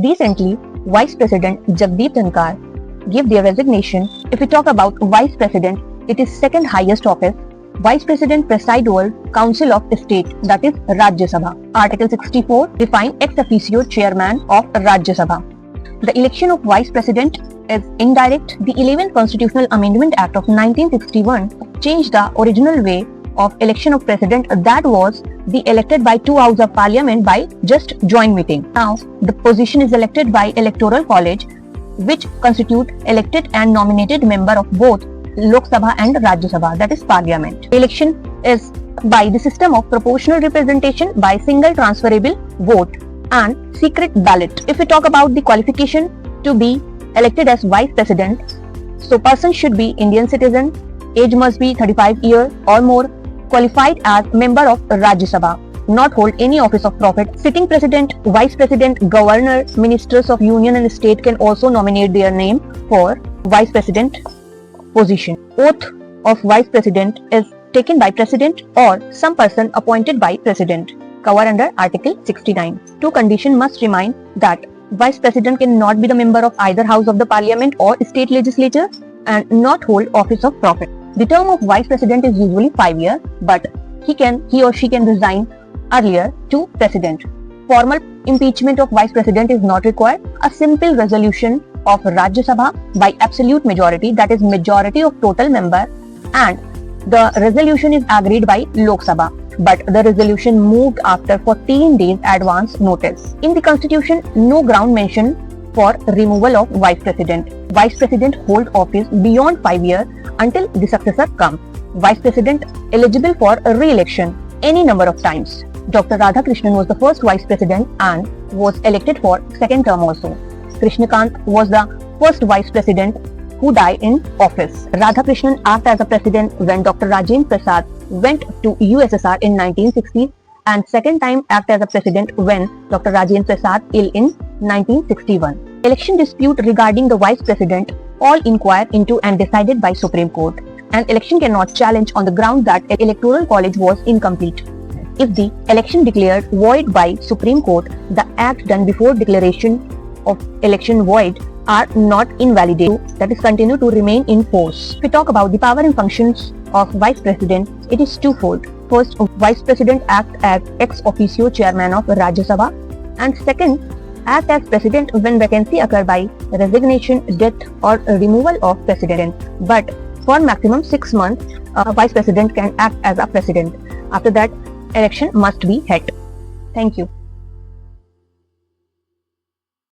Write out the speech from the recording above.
Recently, Vice President Jagdeep Dhankar gave their resignation. If we talk about Vice President, it is second highest office. Vice President preside over Council of State, that is Rajya Sabha. Article 64 define ex officio chairman of Rajya Sabha. The election of Vice President is indirect. The 11th Constitutional Amendment Act of 1961 changed the original way of election of president, that was the elected by two houses of parliament by just joint meeting. Now the position is elected by electoral college, which constitute elected and nominated member of both Lok Sabha and Rajya Sabha, that is parliament. Election is by the system of proportional representation by single transferable vote and secret ballot. If we talk about the qualification to be elected as vice president, so person should be Indian citizen, age must be 35 years or more, qualified as member of Rajya Sabha, not hold any office of profit. Sitting president, vice president, governor, ministers of union and state can also nominate their name for vice president position. Oath of vice president is taken by president or some person appointed by president, covered under Article 69. Two conditions must remain: that vice president cannot be the member of either house of the parliament or state legislature and not hold office of profit. The term of vice president is usually 5 years, but he or she can resign earlier to president. Formal impeachment of vice president is not required. A simple resolution of Rajya Sabha by absolute majority, that is majority of total member, and the resolution is agreed by Lok Sabha, but the resolution moved after 14 days advance notice. In the constitution, no ground mentioned for removal of vice president. Vice president hold office beyond 5 years until the successor comes. Vice president eligible for re-election any number of times. Dr. Radhakrishnan was the first vice president and was elected for second term also. Krishnakant was the first vice president who died in office. Radhakrishnan acted as a president when Dr. Rajendra Prasad went to USSR in 1960 and second time acted as a president when Dr. Rajendra Prasad ill in 1961. Election dispute regarding the vice president all inquired into and decided by Supreme Court. An election cannot challenge on the ground that electoral college was incomplete. If the election declared void by Supreme Court, the act done before declaration of election void are not invalidated, that is continue to remain in force. If we talk about the power and functions of vice president, it is twofold. First, vice president act as ex officio chairman of Rajya Sabha, and second, act as president when vacancy occur by resignation, death or removal of president. But for maximum 6 months, vice president can act as a president. After that, election must be held. Thank you.